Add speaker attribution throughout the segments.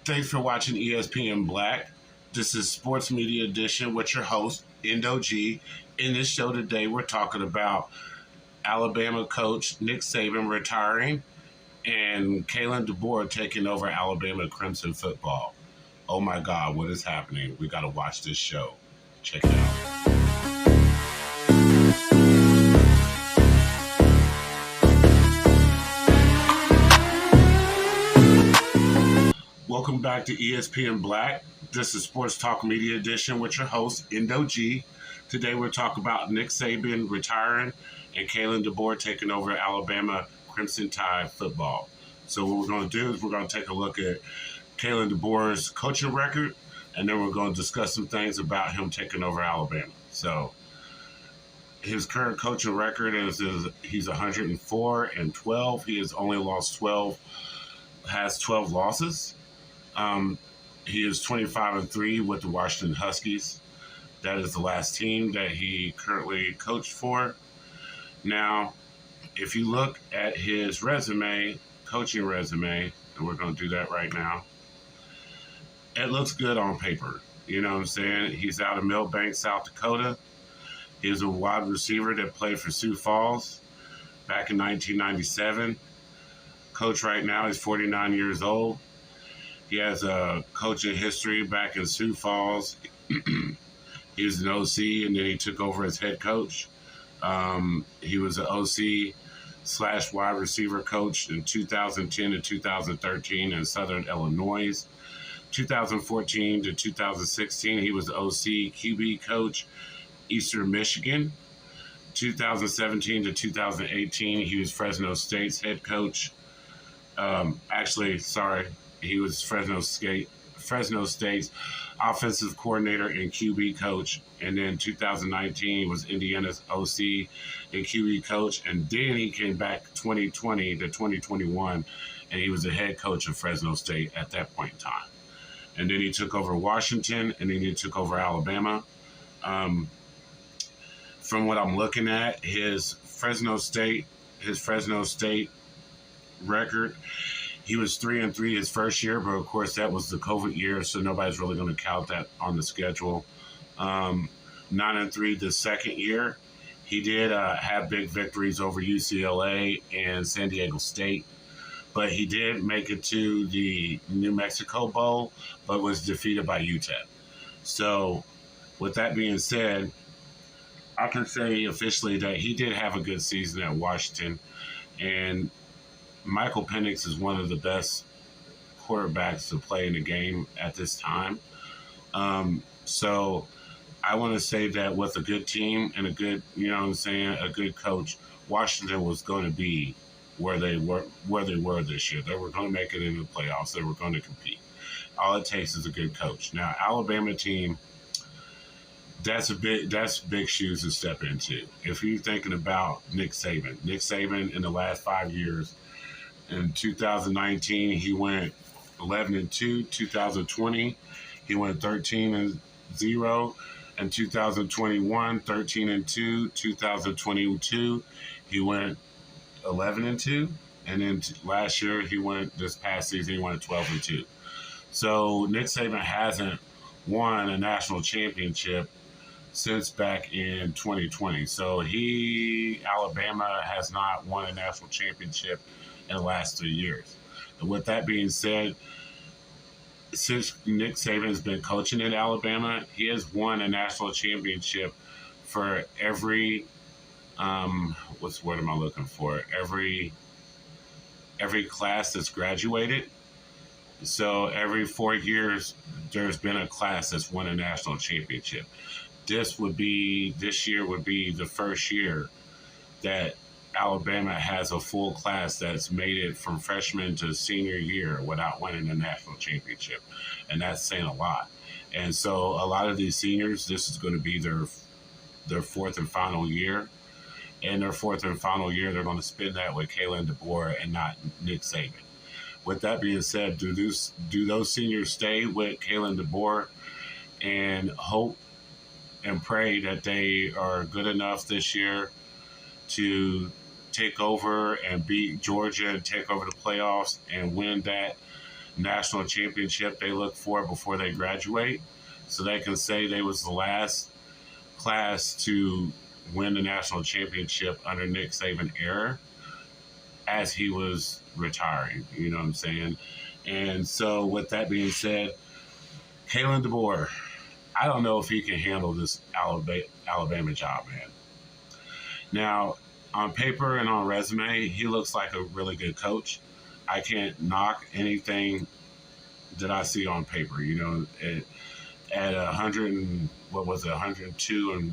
Speaker 1: Thanks for watching ESPN Black. This is Sports Media Edition with your host, Indo G. In this show today, we're talking about Alabama coach Nick Saban retiring and Kalen Deboer taking over Alabama Crimson football. Oh my God, what is happening? We got to watch this show. Check it out. Welcome back to ESPN Black. This is Sports Talk Media Edition with your host, Indo G. Today we're talking about Nick Saban retiring and Kalen Deboer taking over Alabama Crimson Tide football. So what we're going to do is we're going to take a look at Kalen Deboer's coaching record, and then we're going to discuss some things about him taking over Alabama. So his current coaching record is he's 104-12. He has only lost 12, has 12 losses. He is 25-3 with the Washington Huskies. That is the last team that he currently coached for. Now, if you look at his resume, coaching resume, and we're going to do that right now, it looks good on paper. You know what I'm saying? He's out of Millbank, South Dakota. He's a wide receiver that played for Sioux Falls back in 1997. Coach right now is 49 years old. He has a coaching history back in Sioux Falls. He was an OC, and then he took over as head coach. He was an OC / wide receiver coach in 2010 to 2013 in Southern Illinois. 2014 to 2016, he was the OC QB coach, Eastern Michigan. 2017 to 2018, he was Fresno State's head coach. He was Fresno State's offensive coordinator and QB coach. And then 2019, he was Indiana's OC and QB coach. And then he came back 2020 to 2021, and he was the head coach of Fresno State at that point in time. And then he took over Washington, and then he took over Alabama. From what I'm looking at, his Fresno State record, he was 3-3 his first year, but of course that was the COVID year, so nobody's really going to count that on the schedule. 9-3 the second year. He did have big victories over UCLA and San Diego State, but he did make it to the New Mexico Bowl, but was defeated by UTEP. So with that being said, I can say officially that he did have a good season at Washington, and Michael Penix is one of the best quarterbacks to play in the game at this time. So I want to say that with a good team and a good, a good coach, Washington was going to be where they were this year. They were going to make it into the playoffs. They were going to compete. All it takes is a good coach. Now, Alabama team, that's big shoes to step into. If you're thinking about Nick Saban in the last 5 years, in 2019, he went 11-2. 2020, he went 13-0. In 2021, 13-2. 2022, he went 11-2. And then last year, this past season, he went 12-2. So Nick Saban hasn't won a national championship since back in 2020. So Alabama has not won a national championship in the last 3 years. And with that being said, since Nick Saban has been coaching at Alabama, he has won a national championship for every what's the word am I looking for? Every class that's graduated. So every 4 years, there's been a class that's won a national championship. This year would be the first year that Alabama has a full class that's made it from freshman to senior year without winning a national championship. And that's saying a lot. And so a lot of these seniors, this is going to be their fourth and final year. And their fourth and final year, they're going to spend that with Kalen Deboer and not Nick Saban. With that being said, do those seniors stay with Kalen Deboer and hope and pray that they are good enough this year to take over and beat Georgia and take over the playoffs and win that national championship they look for before they graduate, so they can say they was the last class to win the national championship under Nick Saban era as he was retiring. You know what I'm saying? And so with that being said, Kalen Deboer, I don't know if he can handle this Alabama job, man. Now, on paper and on resume, he looks like a really good coach. I can't knock anything that I see on paper. You know, at 100 and what was it, 102 and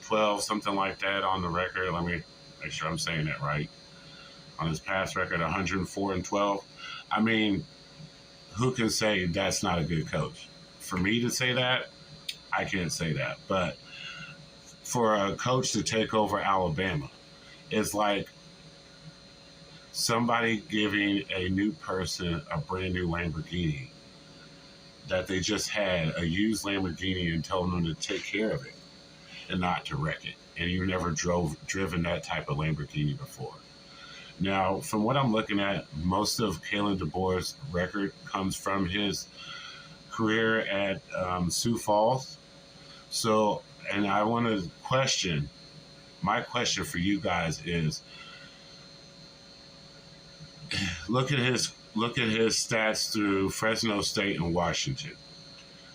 Speaker 1: 12, something like that on the record. Let me make sure I'm saying that right. On his past record, 104 and 12. I mean, who can say that's not a good coach? For me to say that, I can't say that. But for a coach to take over Alabama, it's like somebody giving a new person a brand new Lamborghini that they just had, a used Lamborghini, and telling them to take care of it and not to wreck it. And you never driven that type of Lamborghini before. Now, from what I'm looking at, most of Kalen Deboer's record comes from his career at Sioux Falls. So, and I want to question, my question for you guys is, look at his stats through Fresno State and Washington.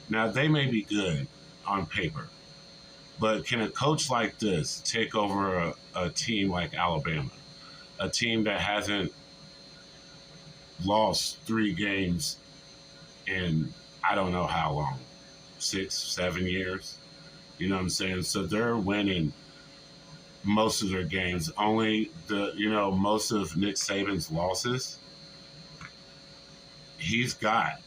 Speaker 1: Now, they may be good on paper, but can a coach like this take over a team like Alabama, a team that hasn't lost 3 games in I don't know how long, 6, 7 years? You know what I'm saying? So they're winning most of their games. Only most of Nick Saban's losses, he's got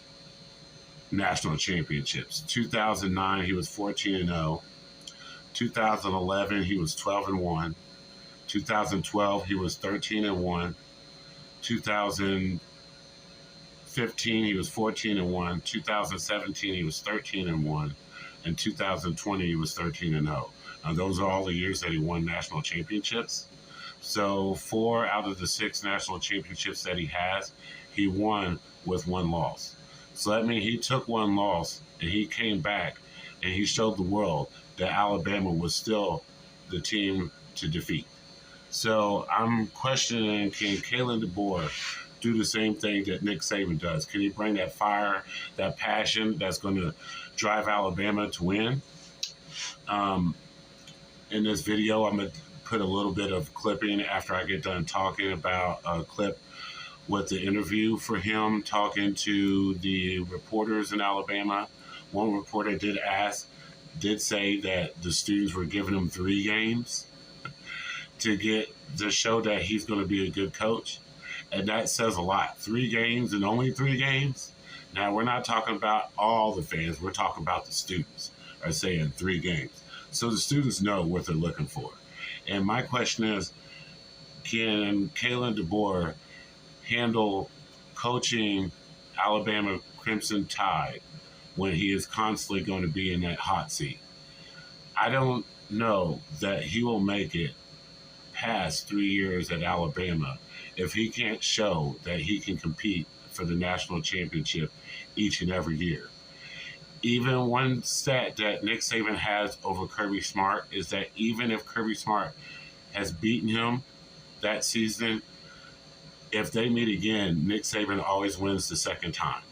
Speaker 1: national championships. 2009, he was 14-0. 2011, he was 12-1. 2012, he was 13-1. 2015, he was 14-1. 2017, he was 13-1. And 2020, he was 13-0. Now, those are all the years that he won national championships. So 4 out of the 6 national championships that he has, he won with 1 loss. So that means he took 1 loss and he came back and he showed the world that Alabama was still the team to defeat. So I'm questioning, can Kalen Deboer do the same thing that Nick Saban does? Can he bring that fire, that passion that's going to drive Alabama to win? In this video, I'm going to put a little bit of clipping after I get done talking about a clip with the interview for him talking to the reporters in Alabama. One reporter did say that the students were giving him 3 games to show that he's going to be a good coach. And that says a lot. 3 games and only 3 games. Now, we're not talking about all the fans. We're talking about the students are saying 3 games. So the students know what they're looking for. And my question is, can Kalen Deboer handle coaching Alabama Crimson Tide when he is constantly going to be in that hot seat? I don't know that he will make it past 3 years at Alabama if he can't show that he can compete for the national championship each and every year. Even one stat that Nick Saban has over Kirby Smart is that even if Kirby Smart has beaten him that season, if they meet again, Nick Saban always wins the second time.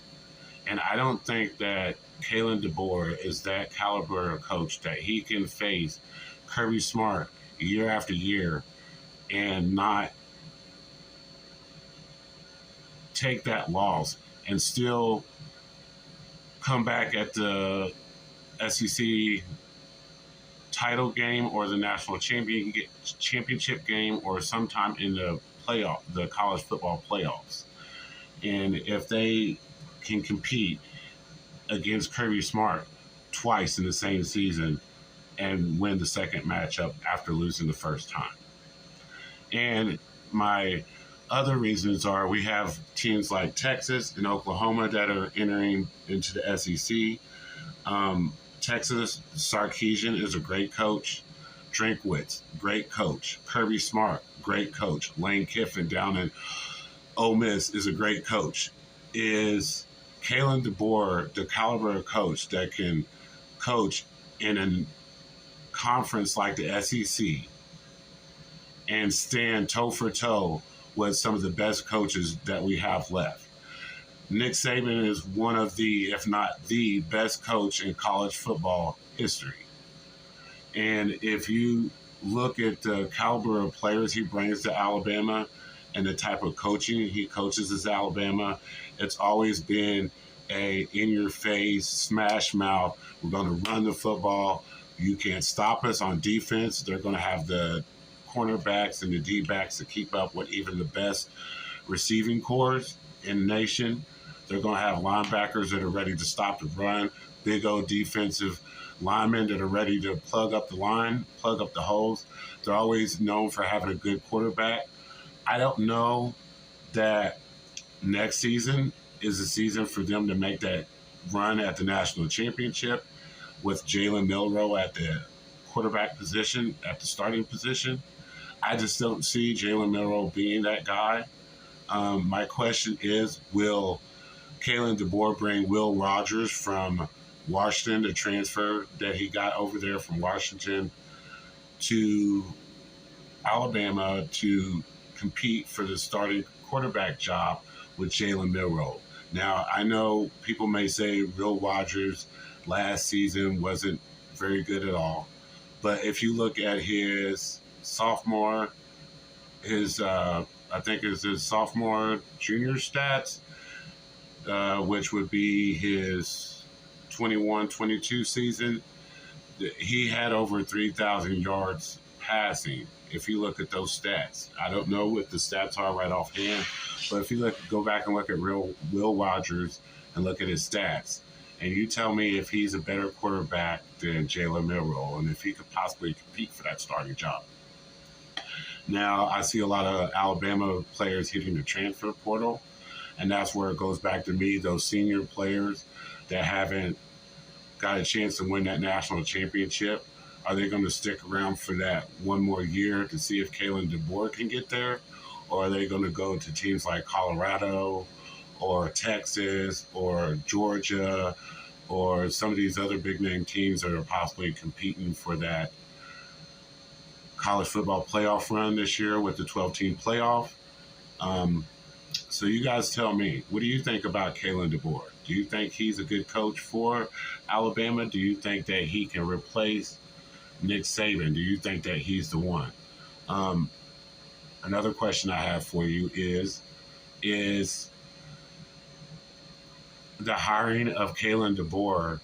Speaker 1: And I don't think that Kalen Deboer is that caliber of coach that he can face Kirby Smart year after year and not take that loss and still come back at the SEC title game or the national championship game or sometime in the college football playoffs. And if they can compete against Kirby Smart twice in the same season and win the second matchup after losing the first time. And my other reasons are we have teams like Texas and Oklahoma that are entering into the SEC. Texas, Sarkisian is a great coach. Drinkwitz, great coach. Kirby Smart, great coach. Lane Kiffin down in Ole Miss is a great coach. is Kalen Deboer the caliber of coach that can coach in a conference like the SEC and stand toe for toe with some of the best coaches that we have left? Nick Saban is one of the, if not the best coach in college football history. And if you look at the caliber of players he brings to Alabama and the type of coaching he coaches as Alabama, it's always been a in-your-face, smash mouth. We're going to run the football. You can't stop us on defense. They're going to have the cornerbacks and the D-backs to keep up with even the best receiving corps in the nation. They're going to have linebackers that are ready to stop the run, big old defensive linemen that are ready to plug up the line, plug up the holes. They're always known for having a good quarterback. I don't know that next season is the season for them to make that run at the national championship with Jalen Milroe at the quarterback position, at the starting position. I just don't see Jalen Milroe being that guy. My question is, will Kalen Deboer bring Will Rogers from Washington, the transfer that he got over there from Washington, to Alabama to compete for the starting quarterback job with Jalen Milroe? Now, I know people may say Will Rogers last season wasn't very good at all, but if you look at his sophomore, I think it's his sophomore junior stats, which would be his 21-22 season, he had over 3,000 yards passing. If you look at those stats, I don't know what the stats are right offhand, but if you go back and look at Will Rogers and look at his stats, and you tell me if he's a better quarterback than Jalen Milroe and if he could possibly compete for that starting job. Now, I see a lot of Alabama players hitting the transfer portal, and that's where it goes back to me, those senior players that haven't got a chance to win that national championship. Are they going to stick around for that one more year to see if Kalen Deboer can get there? Or are they going to go to teams like Colorado or Texas or Georgia or some of these other big-name teams that are possibly competing for that college football playoff run this year with the 12-team playoff? So you guys tell me, what do you think about Kalen Deboer? Do you think he's a good coach for Alabama? Do you think that he can replace Nick Saban? Do you think that he's the one? Another question I have for you is the hiring of Kalen Deboer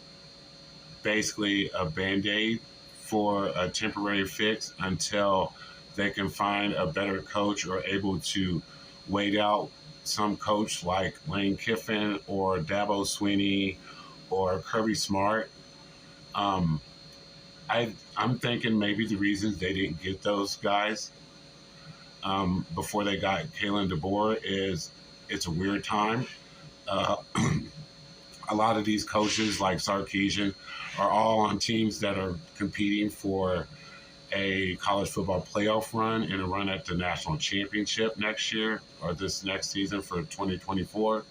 Speaker 1: basically a Band-Aid for a temporary fix until they can find a better coach or able to wait out some coach like Lane Kiffin or Dabo Swinney or Kirby Smart? I'm thinking maybe the reasons they didn't get those guys before they got Kalen Deboer is it's a weird time. A lot of these coaches like Sarkisian are all on teams that are competing for a college football playoff run and a run at the national championship next year or this next season for 2024.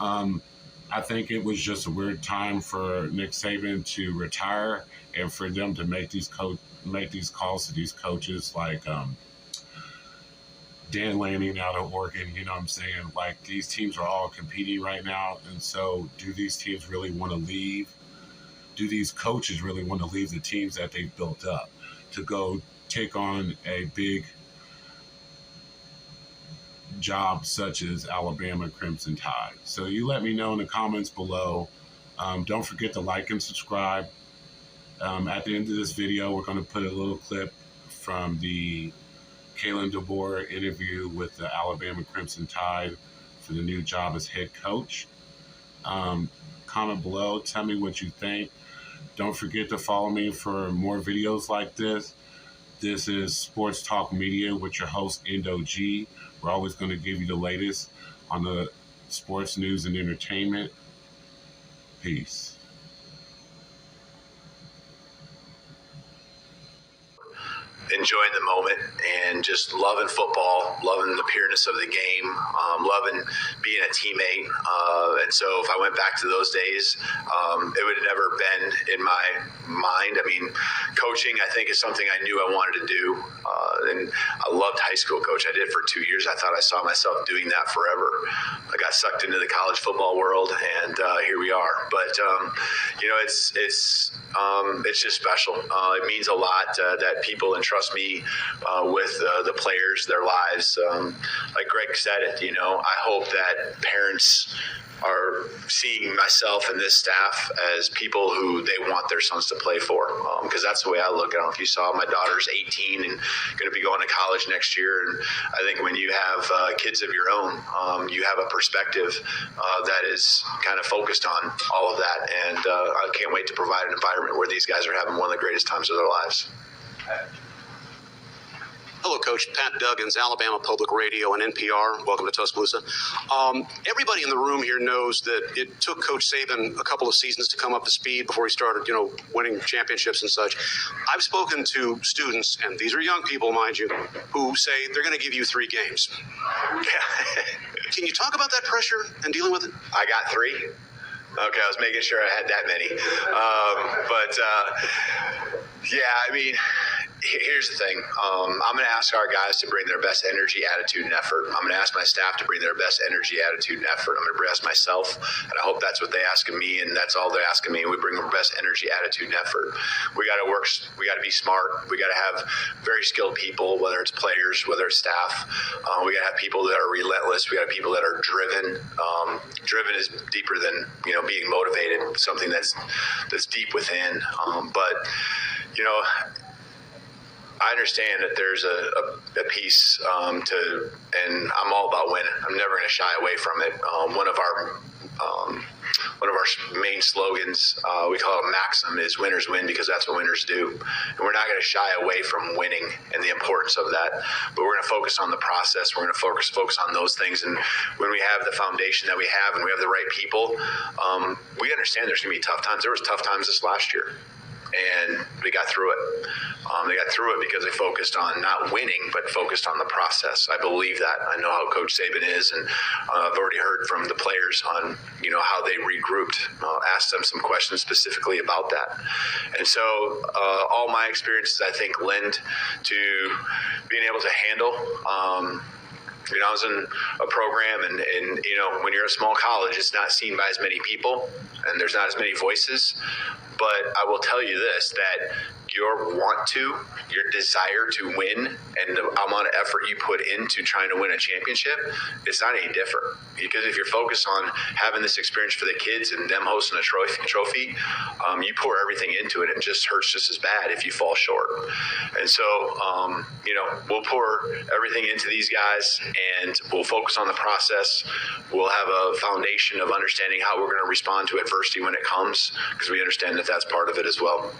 Speaker 1: I think it was just a weird time for Nick Saban to retire and for them to make these calls to these coaches like Dan Lanning out of Oregon. You know what I'm saying? Like, these teams are all competing right now, and so do these teams really want to leave? Do these coaches really want to leave the teams that they've built up to go take on a big job such as Alabama Crimson Tide? So you let me know in the comments below. Don't forget to like and subscribe. At the end of this video, we're going to put a little clip from the Kalen Deboer interview with the Alabama Crimson Tide for the new job as head coach. Comment below. Tell me what you think. Don't forget to follow me for more videos like this. This is Sports Talk Media with your host, Indo G. We're always going to give you the latest on the sports news and entertainment. Peace.
Speaker 2: enjoying the moment and just loving football, loving the pureness of the game, loving being a teammate. And so if I went back to those days, it would have never been in my mind. I mean, coaching, I think, is something I knew I wanted to do. And I loved high school coach. I did for 2 years. I thought I saw myself doing that forever. I got sucked into the college football world, and here we are. But, it's just special. It means a lot that people entrust me with the players, their lives. Like Greg said it, I hope that parents are seeing myself and this staff as people who they want their sons to play for, because that's the way I look at it. If you saw, my daughter's 18 and going to be going to college next year, and I think when you have kids of your own, you have a perspective that is kind of focused on all of that, and I can't wait to provide an environment where these guys are having one of the greatest times of their lives.
Speaker 3: Hello, Coach. Pat Duggins, Alabama Public Radio and NPR. Welcome to Tuscaloosa. Everybody in the room here knows that it took Coach Saban a couple of seasons to come up to speed before he started, winning championships and such. I've spoken to students, and these are young people, mind you, who say they're going to give you 3 games. Can you talk about that pressure and dealing with it?
Speaker 2: I got 3. Okay, I was making sure I had that many. Here's the thing. I'm going to ask our guys to bring their best energy, attitude, and effort. I'm going to ask my staff to bring their best energy, attitude, and effort. I'm going to ask myself, and I hope that's what they ask of me, and that's all they're asking me. We bring our best energy, attitude, and effort. We got to work. We got to be smart. We got to have very skilled people, whether it's players, whether it's staff. We got to have people that are relentless. We got to have people that are driven. Driven is deeper than being motivated. Something that's deep within. I understand that there's a piece and I'm all about winning. I'm never going to shy away from it. One of our main slogans, we call it a maxim, is winners win because that's what winners do. And we're not going to shy away from winning and the importance of that, but we're going to focus on the process. We're going to focus on those things. And when we have the foundation that we have and we have the right people, we understand there's going to be tough times. There was tough times this last year. And we got through it. They got through it because they focused on not winning, but focused on the process. I believe that. I know how Coach Saban is, and I've already heard from the players on, how they regrouped. Asked them some questions specifically about that. And so all my experiences, I think, lend to being able to handle I was in a program, and when you're a small college, it's not seen by as many people, and there's not as many voices. But I will tell you this, that your desire to win and the amount of effort you put into trying to win a championship, it's not any different. Because if you're focused on having this experience for the kids and them hosting a trophy, you pour everything into it. It just hurts just as bad if you fall short. And so, we'll pour everything into these guys, and we'll focus on the process. We'll have a foundation of understanding how we're going to respond to adversity when it comes, because we understand that that's part of it as well.